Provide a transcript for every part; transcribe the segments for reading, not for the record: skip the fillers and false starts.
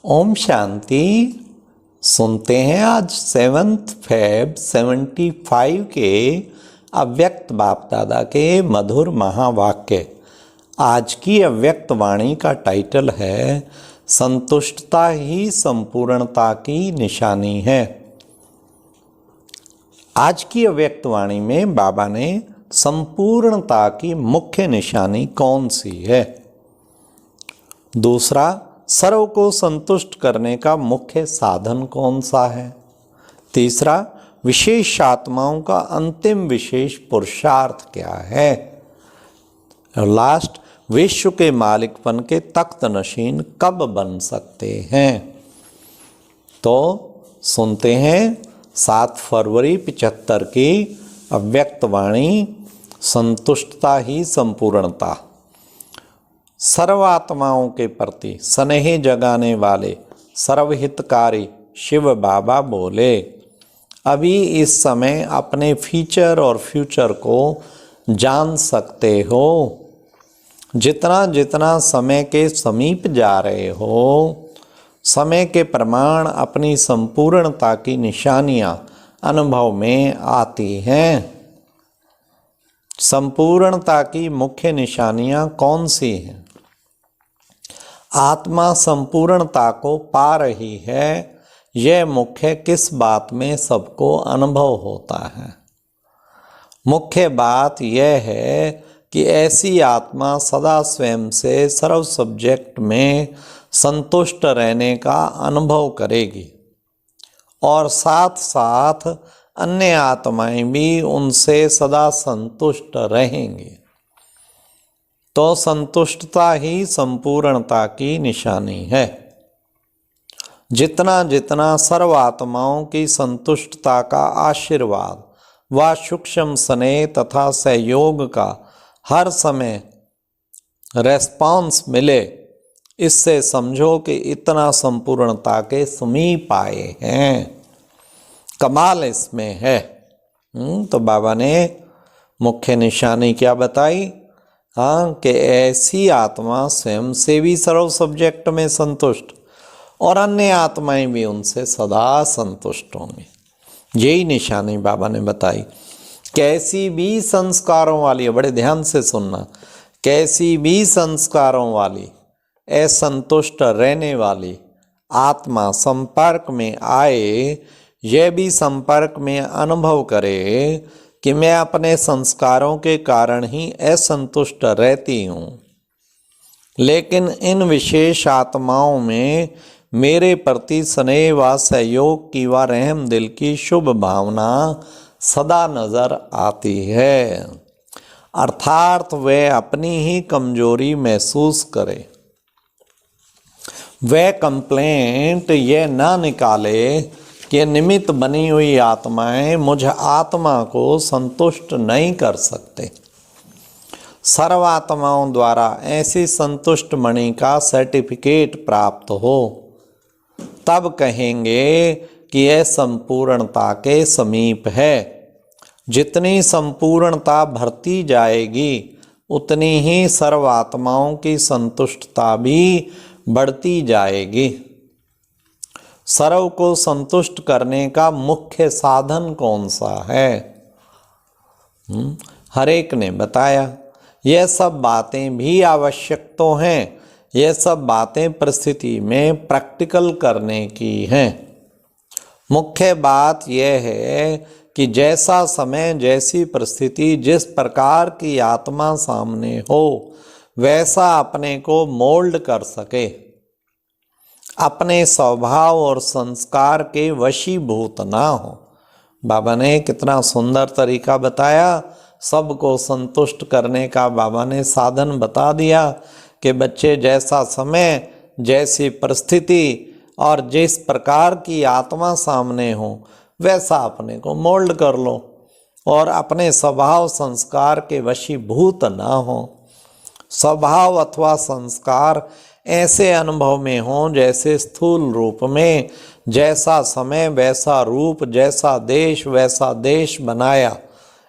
ओम शांति। सुनते हैं आज 7 फेब 75 के अव्यक्त बाप दादा के मधुर महावाक्य। आज की अव्यक्त वाणी का टाइटल है संतुष्टता ही संपूर्णता की निशानी है। आज की अव्यक्त वाणी में बाबा ने संपूर्णता की मुख्य निशानी कौन सी है, दूसरा सर्व को संतुष्ट करने का मुख्य साधन कौन सा है, तीसरा विशेष आत्माओं का अंतिम विशेष पुरुषार्थ क्या है, और लास्ट विश्व के मालिकपन के तख्त नशीन कब बन सकते हैं। तो सुनते हैं 7 फरवरी 75 की अव्यक्त वाणी संतुष्टता ही संपूर्णता। सर्वात्माओं के प्रति स्नेह जगाने वाले सर्वहितकारी शिव बाबा बोले, अभी इस समय अपने फीचर और फ्यूचर को जान सकते हो। जितना जितना समय के समीप जा रहे हो, समय के प्रमाण अपनी संपूर्णता की निशानियां अनुभव में आती हैं। संपूर्णता की मुख्य निशानियां कौन सी हैं? आत्मा संपूर्णता को पा रही है, यह मुख्य किस बात में सबको अनुभव होता है? मुख्य बात यह है कि ऐसी आत्मा सदा स्वयं से सर्व सब्जेक्ट में संतुष्ट रहने का अनुभव करेगी और साथ साथ अन्य आत्माएं भी उनसे सदा संतुष्ट रहेंगी। तो संतुष्टता ही संपूर्णता की निशानी है। जितना जितना सर्वात्माओं की संतुष्टता का आशीर्वाद व सूक्ष्म स्नेह तथा सहयोग का हर समय रेस्पॉन्स मिले, इससे समझो कि इतना संपूर्णता के समीप आए हैं। कमाल इसमें है। तो बाबा ने मुख्य निशानी क्या बताई? हाँ, कि ऐसी आत्मा स्वयं से भी सर्व सब्जेक्ट में संतुष्ट और अन्य आत्माएं भी उनसे सदा संतुष्ट होंगी। यही निशानी बाबा ने बताई। कैसी भी संस्कारों वाली, बड़े ध्यान से सुनना, कैसी भी संस्कारों वाली असंतुष्ट रहने वाली आत्मा संपर्क में आए, यह भी संपर्क में अनुभव करे कि मैं अपने संस्कारों के कारण ही असंतुष्ट रहती हूँ, लेकिन इन विशेष आत्माओं में मेरे प्रति स्नेह व सहयोग की व रहम दिल की शुभ भावना सदा नजर आती है। अर्थात वह अपनी ही कमजोरी महसूस करे, वह कंप्लेंट यह ना निकाले कि निमित्त बनी हुई आत्माएं मुझ आत्मा को संतुष्ट नहीं कर सकते। सर्वात्माओं द्वारा ऐसी संतुष्ट मणि का सर्टिफिकेट प्राप्त हो, तब कहेंगे कि यह संपूर्णता के समीप है। जितनी संपूर्णता भरती जाएगी, उतनी ही सर्वात्माओं की संतुष्टता भी बढ़ती जाएगी। सर्व को संतुष्ट करने का मुख्य साधन कौन सा है? हर एक ने बताया। यह सब बातें भी आवश्यक तो हैं, यह सब बातें परिस्थिति में प्रैक्टिकल करने की हैं। मुख्य बात यह है कि जैसा समय, जैसी परिस्थिति, जिस प्रकार की आत्मा सामने हो, वैसा अपने को मोल्ड कर सके, अपने स्वभाव और संस्कार के वशीभूत ना हो। बाबा ने कितना सुंदर तरीका बताया। सबको संतुष्ट करने का बाबा ने साधन बता दिया कि बच्चे जैसा समय, जैसी परिस्थिति और जिस प्रकार की आत्मा सामने हो, वैसा अपने को मोल्ड कर लो और अपने स्वभाव संस्कार के वशीभूत ना हो। स्वभाव अथवा संस्कार ऐसे अनुभव में हों जैसे स्थूल रूप में जैसा समय वैसा रूप, जैसा देश वैसा देश बनाया,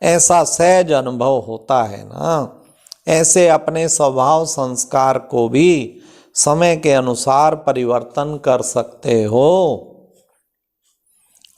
ऐसा सहज अनुभव होता है ना। ऐसे अपने स्वभाव संस्कार को भी समय के अनुसार परिवर्तन कर सकते हो।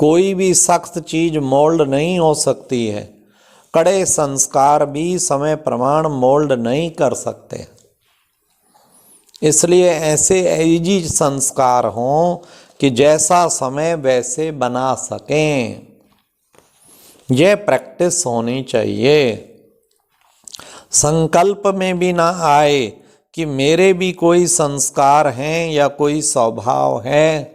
कोई भी सख्त चीज मोल्ड नहीं हो सकती है, कड़े संस्कार भी समय प्रमाण मोल्ड नहीं कर सकते। इसलिए ऐसे इजी संस्कार हों कि जैसा समय वैसे बना सकें, यह प्रैक्टिस होनी चाहिए। संकल्प में भी ना आए कि मेरे भी कोई संस्कार हैं या कोई स्वभाव है।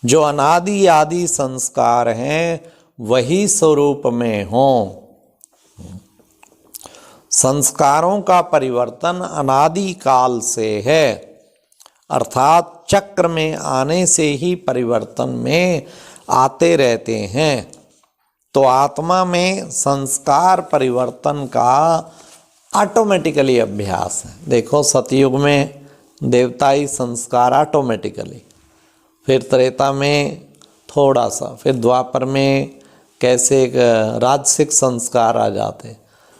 जो अनादि आदि संस्कार हैं वही स्वरूप में हों। संस्कारों का परिवर्तन अनादि काल से है, अर्थात चक्र में आने से ही परिवर्तन में आते रहते हैं। तो आत्मा में संस्कार परिवर्तन का ऑटोमेटिकली अभ्यास है। देखो सतयुग में देवताई संस्कार ऑटोमेटिकली, फिर त्रेता में थोड़ा सा, फिर द्वापर में कैसे एक राजसिक संस्कार आ जाते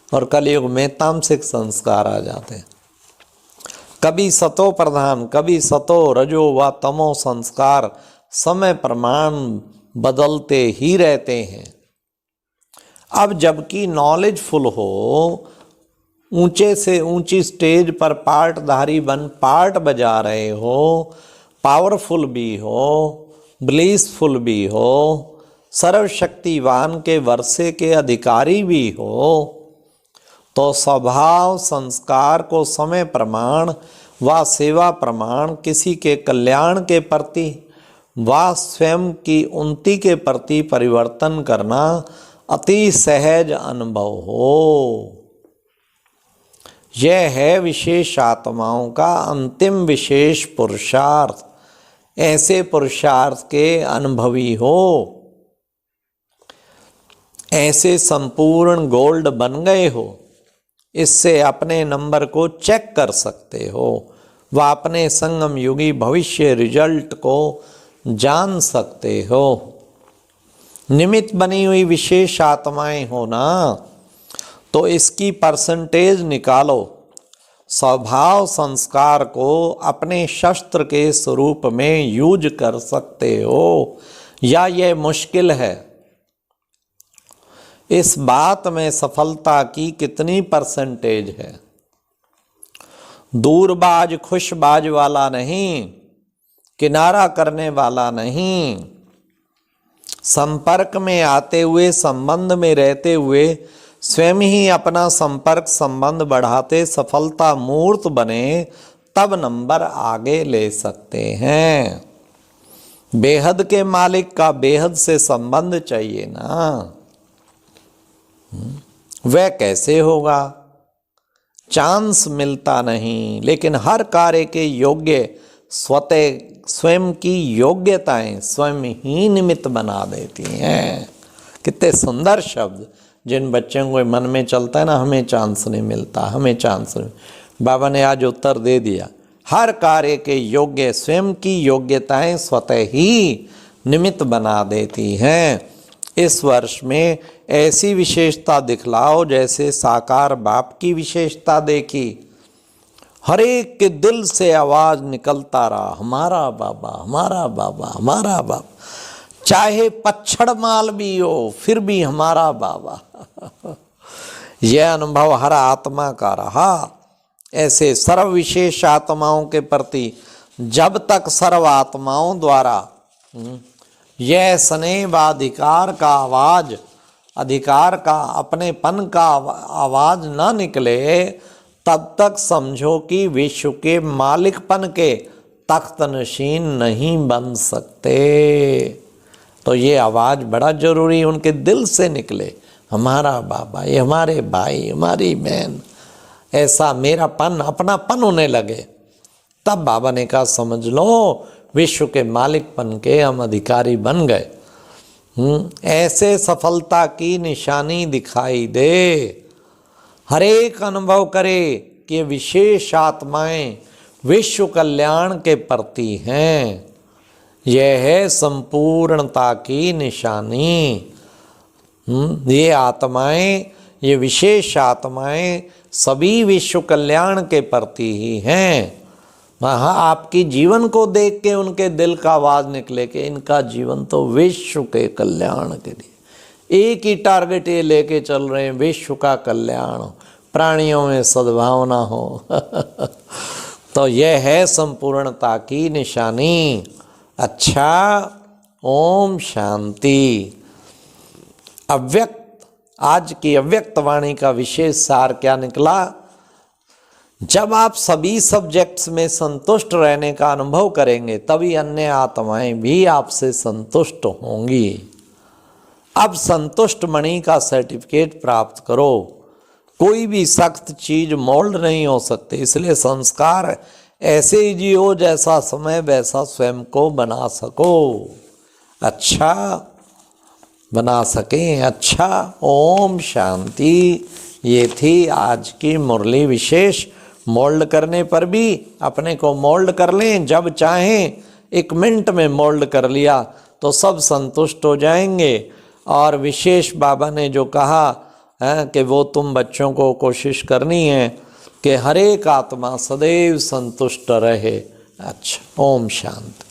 और कलयुग में तामसिक संस्कार आ जाते। कभी सतो प्रधान, कभी सतो रजो व तमो संस्कार समय प्रमाण बदलते ही रहते हैं। अब जबकि नॉलेजफुल हो, ऊंचे से ऊंची स्टेज पर पार्टधारी बन पार्ट बजा रहे हो, पावरफुल भी हो, ब्लिसफुल भी हो, सर्वशक्तिवान के वर्षे के अधिकारी भी हो, तो स्वभाव संस्कार को समय प्रमाण व सेवा प्रमाण किसी के कल्याण के प्रति व स्वयं की उन्नति के प्रति परिवर्तन करना अति सहज अनुभव हो। यह है विशेष आत्माओं का अंतिम विशेष पुरुषार्थ। ऐसे पुरुषार्थ के अनुभवी हो, ऐसे संपूर्ण गोल्ड बन गए हो, इससे अपने नंबर को चेक कर सकते हो व अपने संगम युगी भविष्य रिजल्ट को जान सकते हो। निमित्त बनी हुई विशेष आत्माएं हो ना, तो इसकी परसेंटेज निकालो। स्वभाव संस्कार को अपने शस्त्र के स्वरूप में यूज कर सकते हो या यह मुश्किल है? इस बात में सफलता की कितनी परसेंटेज है? दूरबाज खुशबाज वाला नहीं, किनारा करने वाला नहीं, संपर्क में आते हुए, संबंध में रहते हुए स्वयं ही अपना संपर्क संबंध बढ़ाते सफलता मूर्त बने, तब नंबर आगे ले सकते हैं। बेहद के मालिक का बेहद से संबंध चाहिए ना, वह कैसे होगा? चांस मिलता नहीं, लेकिन हर कार्य के योग्य स्वतः स्वयं की योग्यताएं स्वयं ही निमित्त बना देती हैं। कितने सुंदर शब्द, जिन बच्चों को मन में चलता है ना, हमें चांस नहीं मिलता, हमें चांस नहीं। बाबा ने आज उत्तर दे दिया, हर कार्य के योग्य स्वयं की योग्यताएं स्वतः ही निमित्त बना देती हैं। इस वर्ष में ऐसी विशेषता दिखलाओ जैसे साकार बाप की विशेषता देखी। हर एक के दिल से आवाज निकलता रहा, हमारा बाबा, हमारा बाबा, हमारा बाबा। चाहे पच्छड़ माल भी हो, फिर भी हमारा बाबा। यह अनुभव हर आत्मा का रहा। ऐसे सर्व विशेष आत्माओं के प्रति जब तक सर्व आत्माओं द्वारा यह स्नेह व अधिकार का आवाज, अधिकार का अपनेपन का आवाज न निकले, तब तक समझो कि विश्व के मालिकपन के तख्त नशीन नहीं बन सकते। तो ये आवाज बड़ा जरूरी उनके दिल से निकले, हमारा बाबा, ये हमारे भाई, हमारी बहन, ऐसा मेरापन, अपनापन होने लगे। तब बाबा ने कहा समझ लो विश्व के मालिकपन के हम अधिकारी बन गए। ऐसे सफलता की निशानी दिखाई दे। हर एक अनुभव करे कि विशेष आत्माएं विश्व कल्याण के प्रति हैं। यह है संपूर्णता की निशानी। ये आत्माएं, ये विशेष आत्माएं सभी विश्व कल्याण के प्रति ही हैं। वहाँ आपकी जीवन को देख के उनके दिल का आवाज़ निकले कि इनका जीवन तो विश्व के कल्याण के लिए, एक ही टारगेट ये लेके चल रहे हैं, विश्व का कल्याण, प्राणियों में सद्भावना हो। तो यह है संपूर्णता की निशानी। अच्छा, ओम शांति। अव्यक्त, आज की अव्यक्त वाणी का विशेष सार क्या निकला? जब आप सभी सब्जेक्ट्स में संतुष्ट रहने का अनुभव करेंगे तभी अन्य आत्माएं भी आपसे संतुष्ट होंगी। अब संतुष्ट मणि का सर्टिफिकेट प्राप्त करो। कोई भी सख्त चीज मोल्ड नहीं हो सकती, इसलिए संस्कार ऐसे ही जियो जैसा समय वैसा स्वयं को बना सको, अच्छा बना सकें। अच्छा, ओम शांति। ये थी आज की मुरली विशेष। मोल्ड करने पर भी अपने को मोल्ड कर लें, जब चाहें 1 मिनट में मोल्ड कर लिया तो सब संतुष्ट हो जाएंगे। और विशेष बाबा ने जो कहा है कि वो तुम बच्चों को कोशिश करनी है कि हर एक आत्मा सदैव संतुष्ट रहे। अच्छा, ओम शांति।